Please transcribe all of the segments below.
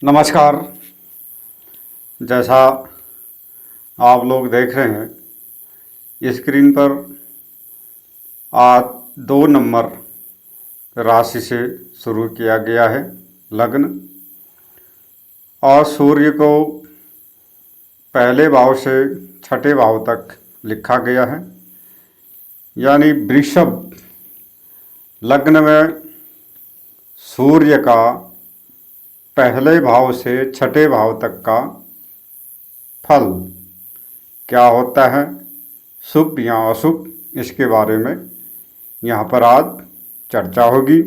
नमस्कार। जैसा आप लोग देख रहे हैं स्क्रीन पर, आज 2 नंबर राशि से शुरू किया गया है लग्न, और सूर्य को पहले भाव से छठे भाव तक लिखा गया है। यानी वृषभ लग्न में सूर्य का पहले भाव से छठे भाव तक का फल क्या होता है, शुभ या अशुभ, इसके बारे में यहाँ पर आज चर्चा होगी।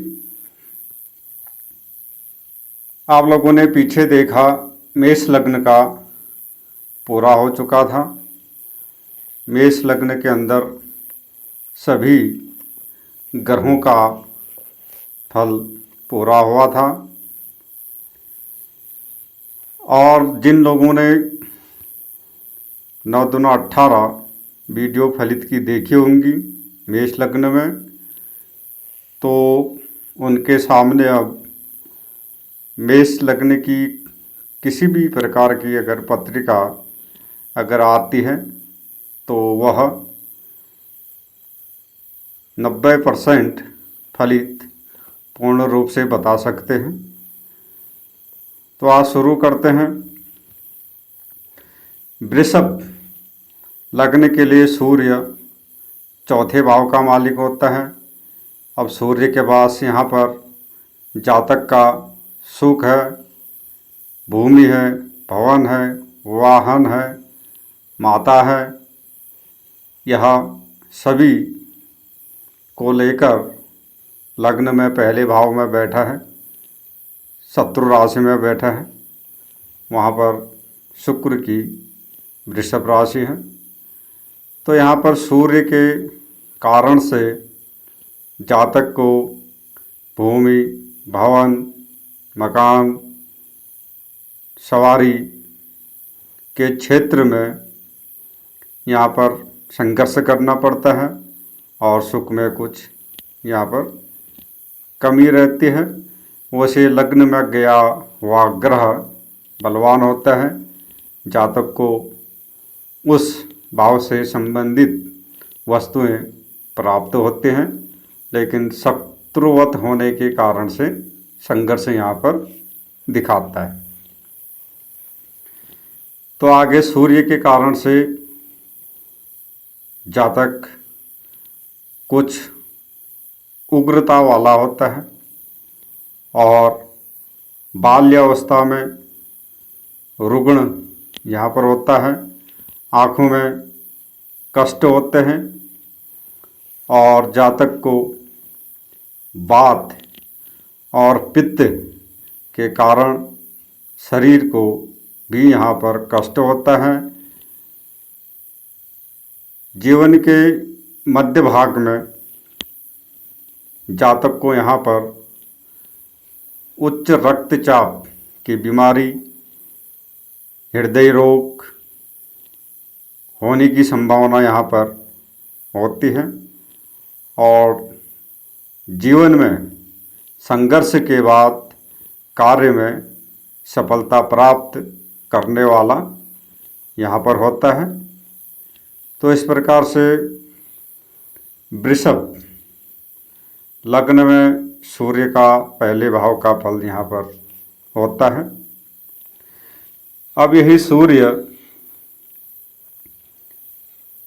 आप लोगों ने पीछे देखा, मेष लग्न का पूरा हो चुका था। मेष लग्न के अंदर सभी ग्रहों का फल पूरा हुआ था, और जिन लोगों ने 9 दूना 18 वीडियो फलित की देखी होंगी मेष लग्न में, तो उनके सामने अब मेष लग्न की किसी भी प्रकार की अगर पत्रिका अगर आती है तो वह 90% फलित पूर्ण रूप से बता सकते हैं। तो आज शुरू करते हैं। वृषभ लग्न के लिए सूर्य चौथे भाव का मालिक होता है। अब सूर्य के पास यहाँ पर जातक का सुख है, भूमि है, भवन है, वाहन है, माता है, यह सभी को लेकर लग्न में पहले भाव में बैठा है, शत्रु राशि में बैठा है। वहाँ पर शुक्र की वृषभ राशि है। तो यहाँ पर सूर्य के कारण से जातक को भूमि, भवन, मकान, सवारी के क्षेत्र में यहाँ पर संघर्ष करना पड़ता है, और सुख में कुछ यहाँ पर कमी रहती है। वैसे लग्न में गया हुआ ग्रह बलवान होता है, जातक को उस भाव से संबंधित वस्तुएं प्राप्त होते हैं, लेकिन शत्रुवत होने के कारण से संघर्ष यहाँ पर दिखाता है। तो आगे सूर्य के कारण से जातक कुछ उग्रता वाला होता है, और बाल्यावस्था में रुग्ण यहाँ पर होता है, आँखों में कष्ट होते हैं, और जातक को वात और पित्त के कारण शरीर को भी यहाँ पर कष्ट होता है। जीवन के मध्य भाग में जातक को यहाँ पर उच्च रक्तचाप की बीमारी, हृदय रोग होने की संभावना यहाँ पर होती है, और जीवन में संघर्ष के बाद कार्य में सफलता प्राप्त करने वाला यहाँ पर होता है। तो इस प्रकार से वृषभ लग्न में सूर्य का पहले भाव का फल यहाँ पर होता है। अब यही सूर्य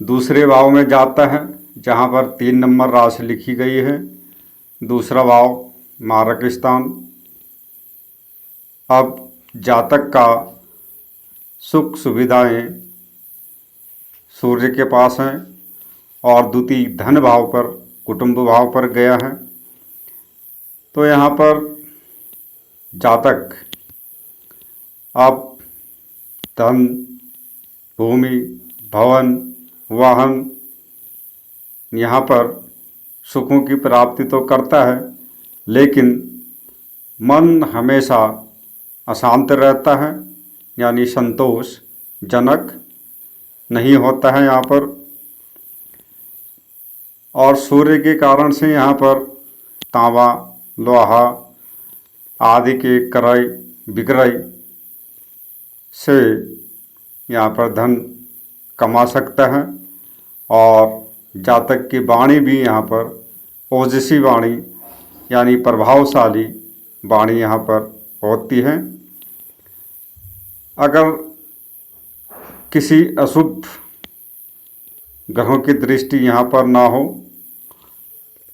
दूसरे भाव में जाता है, जहाँ पर 3 नंबर राशि लिखी गई है, दूसरा भाव मारक स्थान। अब जातक का सुख सुविधाएं सूर्य के पास हैं, और द्वितीय धन भाव पर, कुटुंब भाव पर गया है। तो यहाँ पर जातक अब धन, भूमि, भवन, वाहन, यहाँ पर सुखों की प्राप्ति तो करता है, लेकिन मन हमेशा अशांत रहता है, यानी संतोषजनक नहीं होता है यहाँ पर। और सूर्य के कारण से यहाँ पर तांबा, लोहा आदि के क्रय विक्रय से यहाँ पर धन कमा सकता है। और जातक की वाणी भी यहाँ पर ओजस्वी वाणी यानी प्रभावशाली वाणी यहाँ पर होती है। अगर किसी अशुभ ग्रहों की दृष्टि यहाँ पर ना हो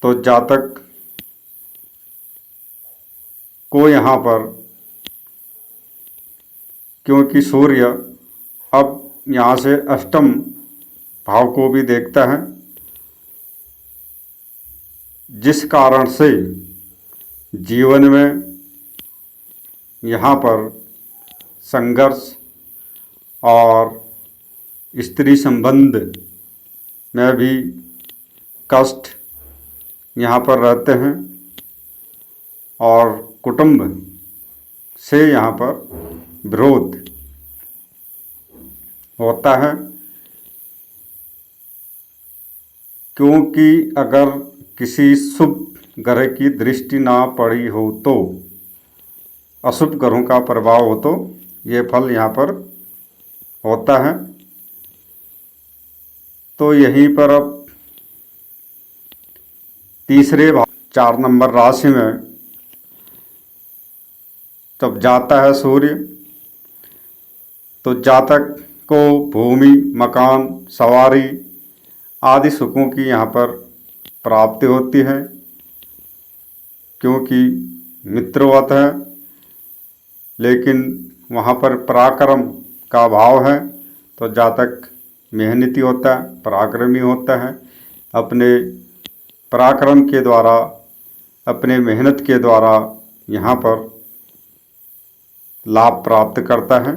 तो जातक को यहाँ पर, क्योंकि सूर्य अब यहाँ से अष्टम भाव को भी देखता है, जिस कारण से जीवन में यहाँ पर संघर्ष और स्त्री संबंध में भी कष्ट यहाँ पर रहते हैं और कुटुंब से यहाँ पर विरोध होता है। क्योंकि अगर किसी शुभ ग्रह की दृष्टि ना पड़ी हो तो अशुभ ग्रहों का प्रभाव हो तो ये फल यहाँ पर होता है। तो यहीं पर अब तीसरे भाव 4 नंबर राशि में जब जाता है सूर्य तो जातक को भूमि, मकान, सवारी आदि सुखों की यहाँ पर प्राप्ति होती है। क्योंकि मित्रवत है, लेकिन वहाँ पर पराक्रम का भाव है तो जातक मेहनती होता है, पराक्रमी होता है। अपने पराक्रम के द्वारा, अपने मेहनत के द्वारा यहाँ पर लाभ प्राप्त करता है,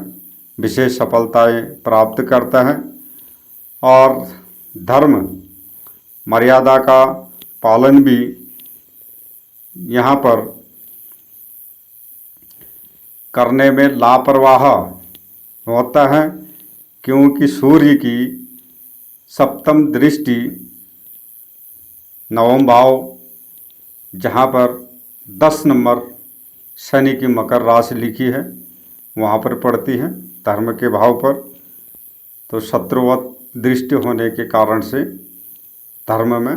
विशेष सफलताएं प्राप्त करता है और धर्म मर्यादा का पालन भी यहाँ पर करने में लापरवाह होता है। क्योंकि सूर्य की सप्तम दृष्टि नवम भाव, जहाँ पर 10 नंबर शनि की मकर राशि लिखी है वहाँ पर पड़ती है, धर्म के भाव पर। तो शत्रुवत दृष्टि होने के कारण से धर्म में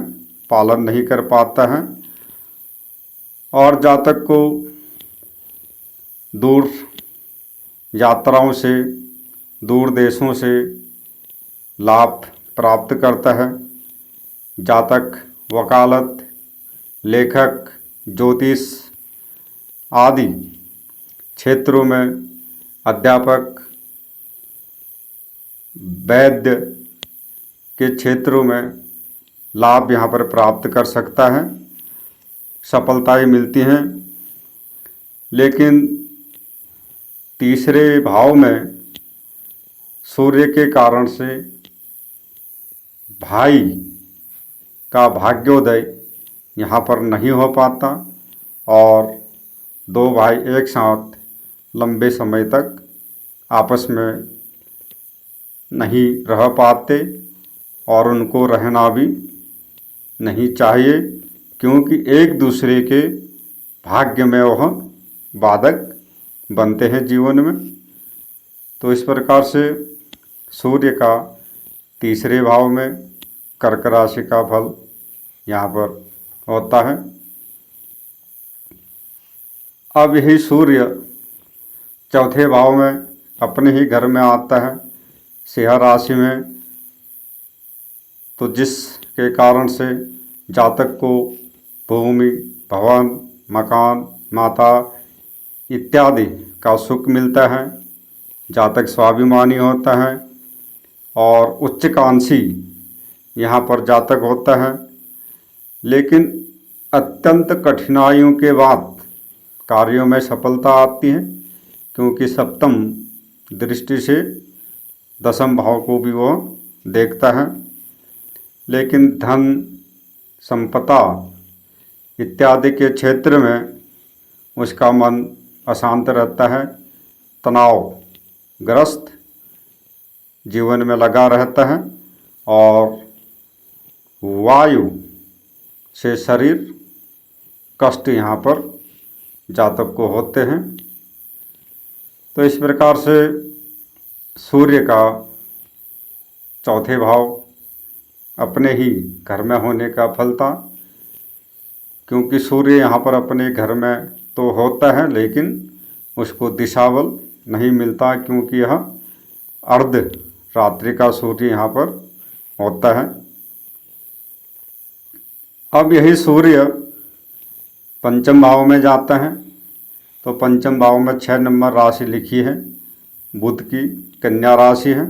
पालन नहीं कर पाता है और जातक को दूर यात्राओं से, दूर देशों से लाभ प्राप्त करता है। जातक वकालत, लेखक, ज्योतिष आदि क्षेत्रों में, अध्यापक, वैद्य के क्षेत्रों में लाभ यहाँ पर प्राप्त कर सकता है, सफलताएं मिलती हैं। लेकिन तीसरे भाव में सूर्य के कारण से भाई का भाग्योदय यहाँ पर नहीं हो पाता और 2 भाई एक साथ लंबे समय तक आपस में नहीं रह पाते और उनको रहना भी नहीं चाहिए, क्योंकि एक दूसरे के भाग्य में वह बाधक बनते हैं जीवन में। तो इस प्रकार से सूर्य का तीसरे भाव में कर्क राशि का फल यहाँ पर होता है। अब यही सूर्य चौथे भाव में अपने ही घर में आता है, सिंह राशि में, तो जिसके कारण से जातक को भूमि, भवन, मकान, माता इत्यादि का सुख मिलता है। जातक स्वाभिमानी होता है और उच्चकांक्षी यहाँ पर जातक होता है। लेकिन अत्यंत कठिनाइयों के बाद कार्यों में सफलता आती है, क्योंकि सप्तम दृष्टि से दसम भाव को भी वो देखता है। लेकिन धन, संपदा इत्यादि के क्षेत्र में उसका मन अशांत रहता है, तनावग्रस्त जीवन में लगा रहता है और वायु से शरीर कष्ट यहाँ पर जातक को होते हैं। तो इस प्रकार से सूर्य का चौथे भाव अपने ही घर में होने का फल था, क्योंकि सूर्य यहाँ पर अपने घर में तो होता है लेकिन उसको दिशाबल नहीं मिलता, क्योंकि यह अर्ध रात्रि का सूर्य यहाँ पर होता है। अब यही सूर्य पंचम भाव में जाता है, तो पंचम भाव में 6 नंबर राशि लिखी है, बुध की कन्या राशि है।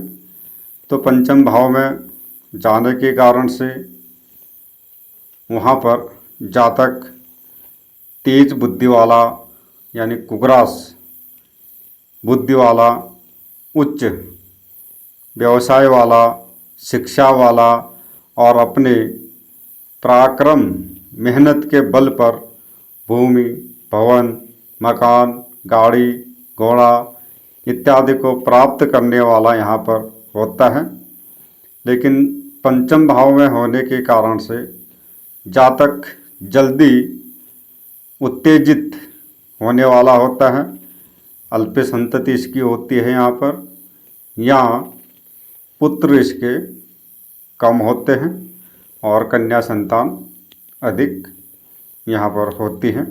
तो पंचम भाव में जाने के कारण से वहाँ पर जातक तेज बुद्धि वाला यानी कुग्रास बुद्धि वाला, उच्च व्यवसाय वाला, शिक्षा वाला और अपने पराक्रम मेहनत के बल पर भूमि, भवन, मकान, गाड़ी, घोड़ा इत्यादि को प्राप्त करने वाला यहाँ पर होता है। लेकिन पंचम भाव में होने के कारण से जातक जल्दी उत्तेजित होने वाला होता है, अल्प संतति इसकी होती है यहाँ पर, या पुत्र इसके कम होते हैं और कन्या संतान अधिक यहाँ पर होती है।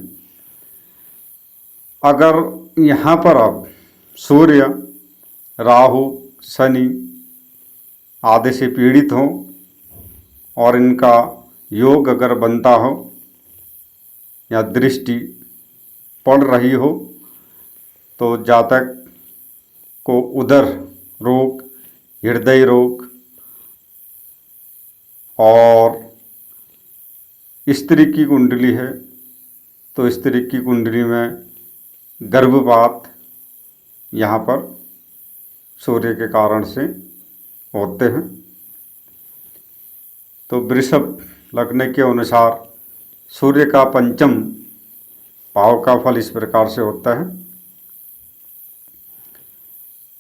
अगर यहाँ पर अब सूर्य, राहु, शनि आदि से पीड़ित हो और इनका योग अगर बनता हो या दृष्टि पड़ रही हो, तो जातक को उदर रोग, हृदय रोग और स्त्री की कुंडली है तो स्त्री की कुंडली में गर्भपात यहाँ पर सूर्य के कारण से होते हैं। तो वृषभ लग्न के अनुसार सूर्य का पंचम भाव का फल इस प्रकार से होता है।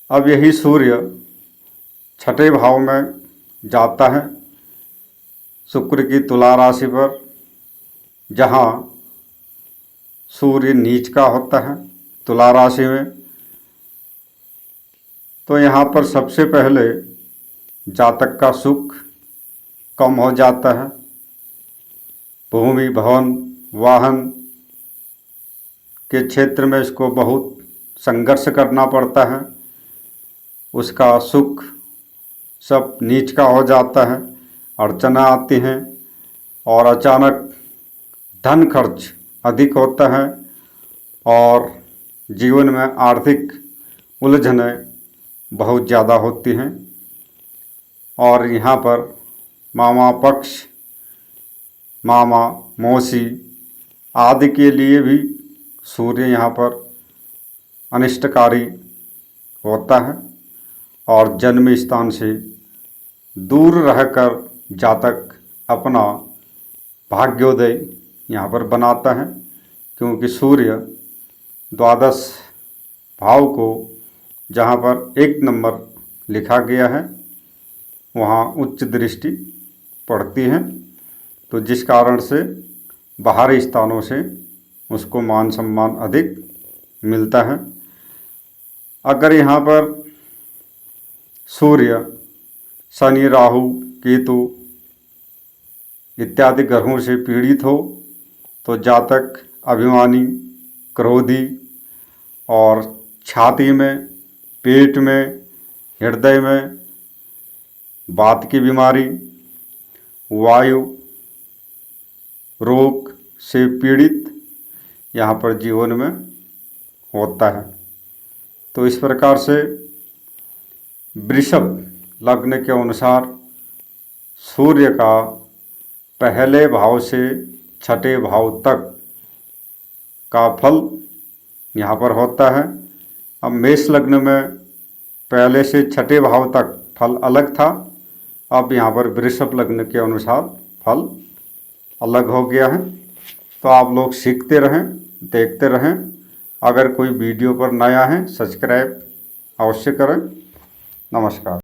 अब यही सूर्य छठे भाव में जाता है शुक्र की तुला राशि पर, जहाँ सूर्य नीच का होता है तुला राशि में। तो यहाँ पर सबसे पहले जातक का सुख कम हो जाता है, भूमि, भवन, वाहन के क्षेत्र में इसको बहुत संघर्ष करना पड़ता है, उसका सुख सब नीच का हो जाता है, अड़चना आती हैं और अचानक धन खर्च अधिक होता है और जीवन में आर्थिक उलझनें बहुत ज़्यादा होती हैं। और यहाँ पर मामा पक्ष, मामा, मौसी आदि के लिए भी सूर्य यहाँ पर अनिष्टकारी होता है और जन्म स्थान से दूर रहकर जातक अपना भाग्योदय यहाँ पर बनाता है, क्योंकि सूर्य द्वादश भाव को जहाँ पर 1 नंबर लिखा गया है वहाँ उच्च दृष्टि पड़ती है, तो जिस कारण से बाहरी स्थानों से उसको मान सम्मान अधिक मिलता है। अगर यहाँ पर सूर्य, शनि, राहु, केतु इत्यादि ग्रहों से पीड़ित हो तो जातक अभिमानी, क्रोधी और छाती में, पेट में, हृदय में वात की बीमारी, वायु रोग से पीड़ित यहाँ पर जीवन में होता है। तो इस प्रकार से वृषभ लग्न के अनुसार सूर्य का पहले भाव से छठे भाव तक का फल यहाँ पर होता है। अब मेष लग्न में पहले से छठे भाव तक फल अलग था, अब यहाँ पर वृषभ लग्न के अनुसार फल अलग हो गया है। तो आप लोग सीखते रहें, देखते रहें। अगर कोई वीडियो पर नया है सब्सक्राइब अवश्य करें। नमस्कार।